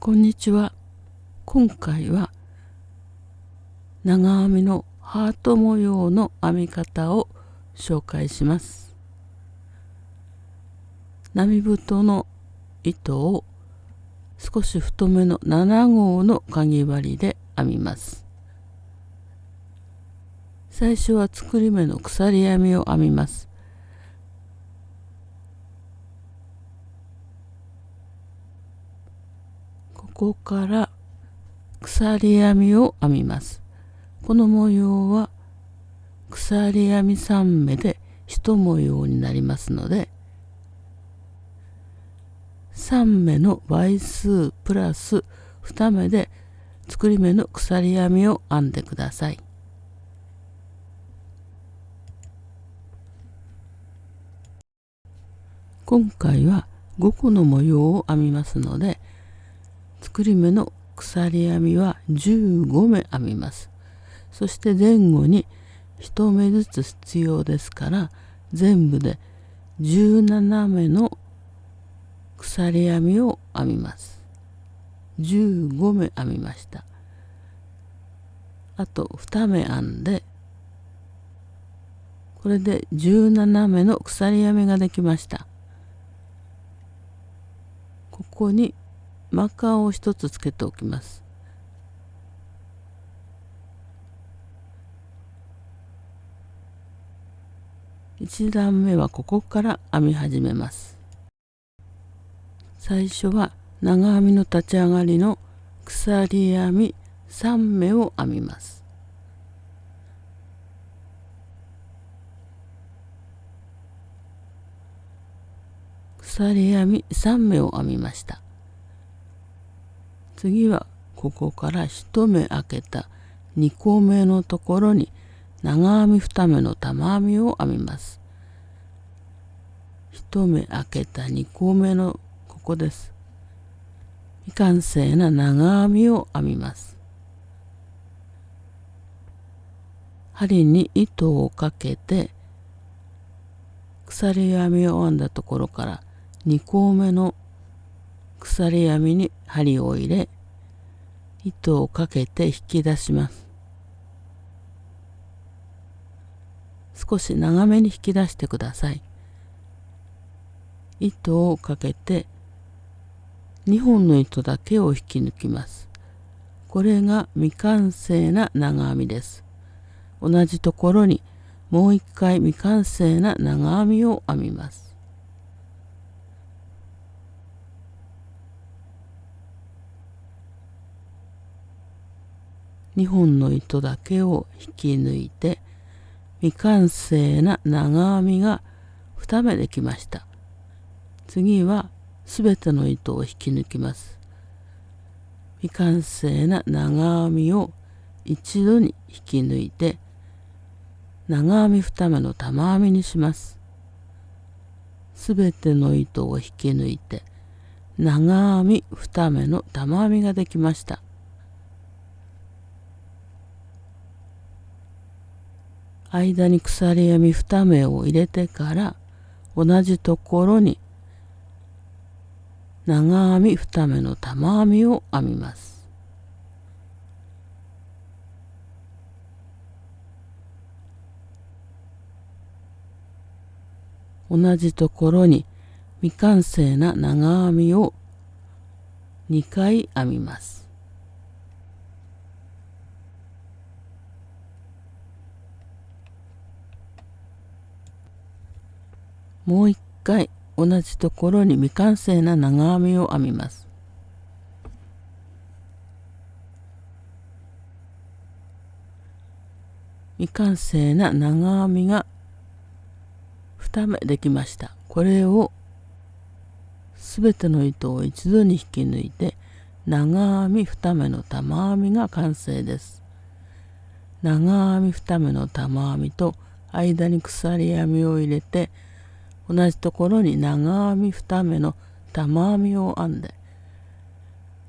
こんにちは。今回は長編みのハート模様の編み方を紹介します。並太の糸を少し太めの7号のかぎ針で編みます。最初は作り目の鎖編みを編みます。ここから鎖編みを編みます。この模様は鎖編み3目で1模様になりますので、3目の倍数プラス2目で作り目の鎖編みを編んでください。今回は5個の模様を編みますので、作り目の鎖編みは15目編みます。そして前後に1目ずつ必要ですから、全部で17目の鎖編みを編みます。15目編みました。あと2目編んで、これで17目の鎖編みができました。ここにマーカーを1つつけておきます。1段目はここから編み始めます。最初は長編みの立ち上がりの鎖編み3目を編みます。鎖編み3目を編みました。次はここから1目開けた2個目のところに長編み2目の玉編みを編みます。1目開けた2個目のここです。未完成な長編みを編みます。針に糸をかけて鎖編みを編んだところから2個目の鎖編みに針を入れ、糸をかけて引き出します。少し長めに引き出してください。糸をかけて2本の糸だけを引き抜きます。これが未完成な長編みです。同じところにもう一回未完成な長編みを編みます。2本の糸だけを引き抜いて、未完成な長編みが2目できました。次はすべての糸を引き抜きます。未完成な長編みを一度に引き抜いて、長編み2目の玉編みにします。すべての糸を引き抜いて、長編み2目の玉編みができました。間に鎖編み2目を入れてから同じところに長編み2目の玉編みを編みます。同じところに未完成な長編みを2回編みます。もう一回同じところに未完成な長編みを編みます。未完成な長編みが2目できました。これをすべての糸を一度に引き抜いて、長編み2目の玉編みが完成です。長編み2目の玉編みと間に鎖編みを入れて、同じところに長編み2目の玉編みを編んで、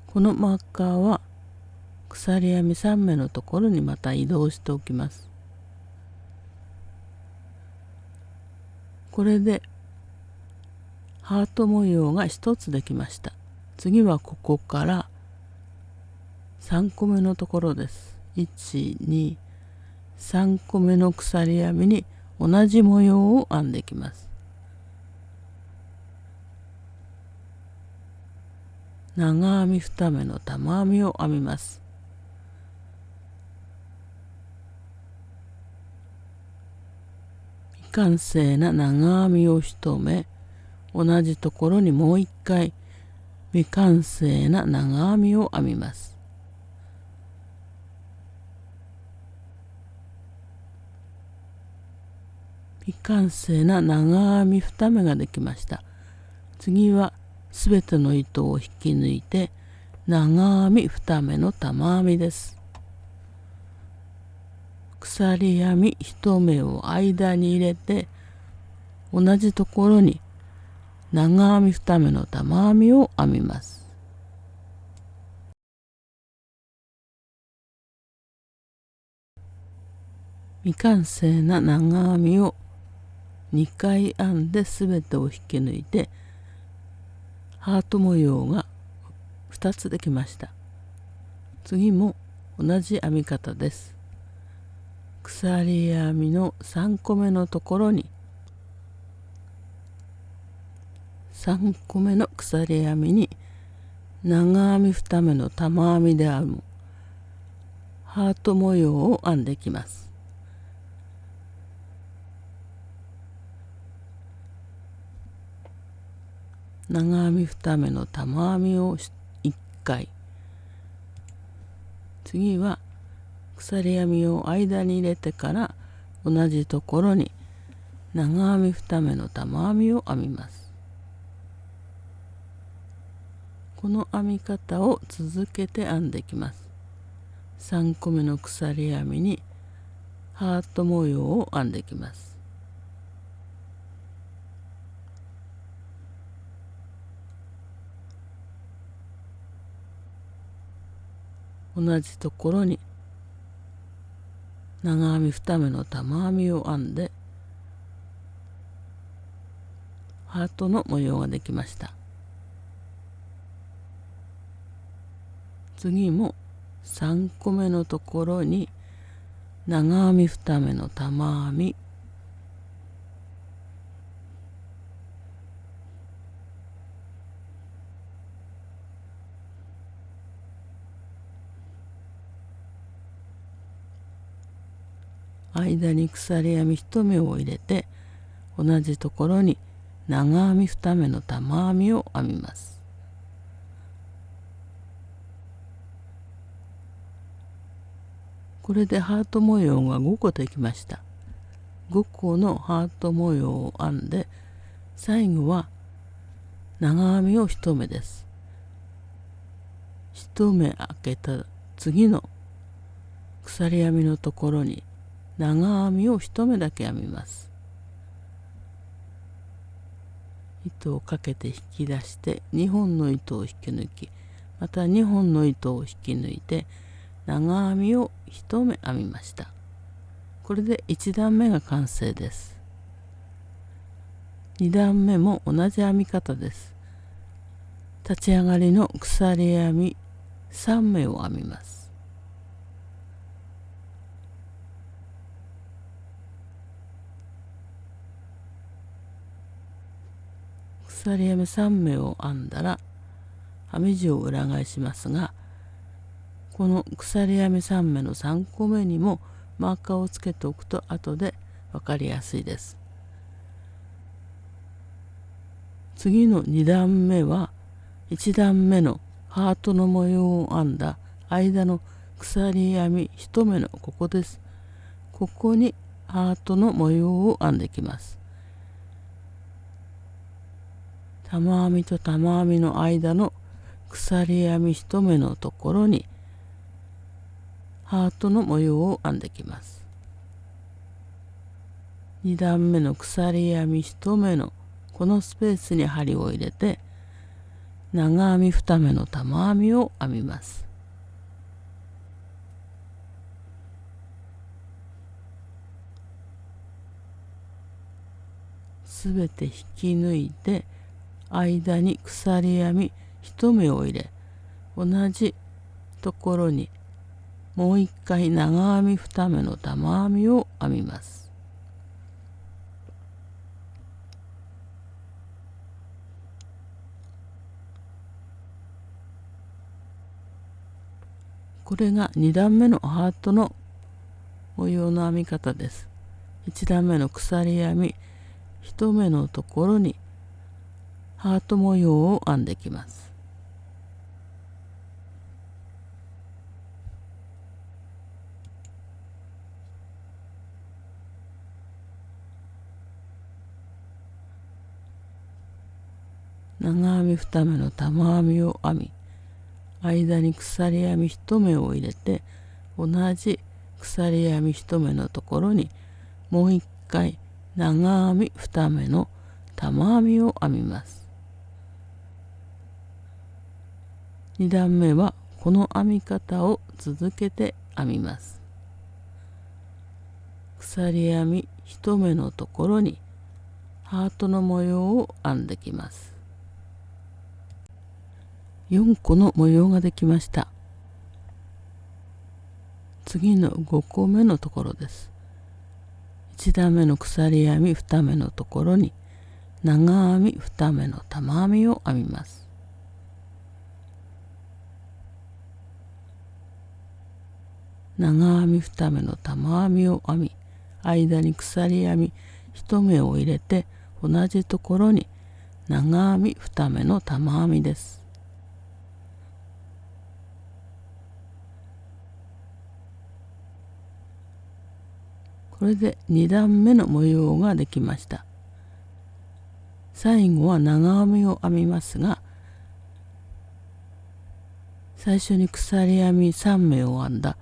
このマーカーは鎖編み3目のところにまた移動しておきます。これでハート模様が1つできました。次はここから3個目のところです。1、2、3個目の鎖編みに同じ模様を編んでいきます。長編み2目の玉編みを編みます。未完成な長編みを1目、同じところにもう1回未完成な長編みを編みます。未完成な長編み2目ができました。次はすべての糸を引き抜いて長編み2目の玉編みです。鎖編み1目を間に入れて同じところに長編み2目の玉編みを編みます。未完成な長編みを2回編んで全てを引き抜いてハート模様が2つできました。次も同じ編み方です。鎖編みの3個目のところに3個目の鎖編みに長編み2目の玉編みで編むハート模様を編んでいきます。長編み2目の玉編みを1回、次は鎖編みを間に入れてから同じところに長編み2目の玉編みを編みます。この編み方を続けて編んでいきます。3個目の鎖編みにハート模様を編んでいきます。同じところに長編み2目の玉編みを編んでハートの模様ができました。次も3個目のところに長編み2目の玉編み、間に鎖編み1目を入れて同じところに長編み2目の玉編みを編みます。これでハート模様が5個できました。5個のハート模様を編んで最後は長編みを1目です。1目開けた次の鎖編みのところに長編みを1目だけ編みます。糸をかけて引き出して2本の糸を引き抜き、また2本の糸を引き抜いて長編みを1目編みました。これで1段目が完成です。2段目も同じ編み方です。立ち上がりの鎖編み3目を編みます。鎖編み3目を編んだら編み地を裏返しますが、この鎖編み3目の3個目にもマーカーをつけておくと後で分かりやすいです。次の2段目は1段目のハートの模様を編んだ間の鎖編み1目のここです。ここにハートの模様を編んでいきます。玉編みと玉編みの間の鎖編み1目のところにハートの模様を編んでいきます。2段目の鎖編み1目のこのスペースに針を入れて長編み2目の玉編みを編みます。すべて引き抜いて間に鎖編み1目を入れ同じところにもう一回長編み2目の玉編みを編みます。これが2段目のハートの模様の編み方です。1段目の鎖編み1目のところにハート模様を編んできます。長編み2目の玉編みを編み、間に鎖編み1目を入れて、同じ鎖編み1目のところにもう一回長編み2目の玉編みを編みます。2段目はこの編み方を続けて編みます。鎖編み1目のところにハートの模様を編んできます。4個の模様ができました。次の5個目のところです。1段目の鎖編み2目のところに長編み2目の玉編みを編みます。長編み2目の玉編みを編み、間に鎖編み1目を入れて同じところに長編み2目の玉編みです。これで2段目の模様ができました。最後は長編みを編みますが、最初に鎖編み3目を編んだ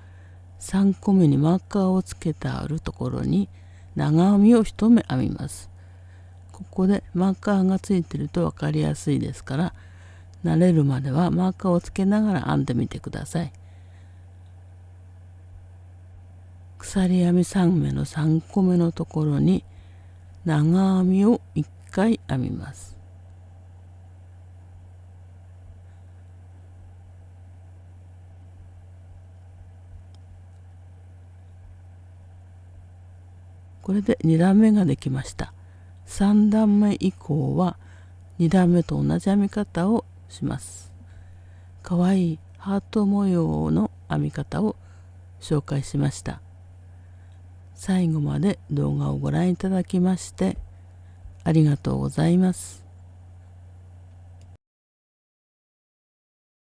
3個目にマーカーをつけてあるところに長編みを1目編みます。ここでマーカーがついていると分かりやすいですから、慣れるまではマーカーをつけながら編んでみてください。鎖編み3目の3個目のところに長編みを1回編みます。これで2段目ができました。3段目以降は2段目と同じ編み方をします。かわいいハート模様の編み方を紹介しました。最後まで動画をご覧いただきましてありがとうございます。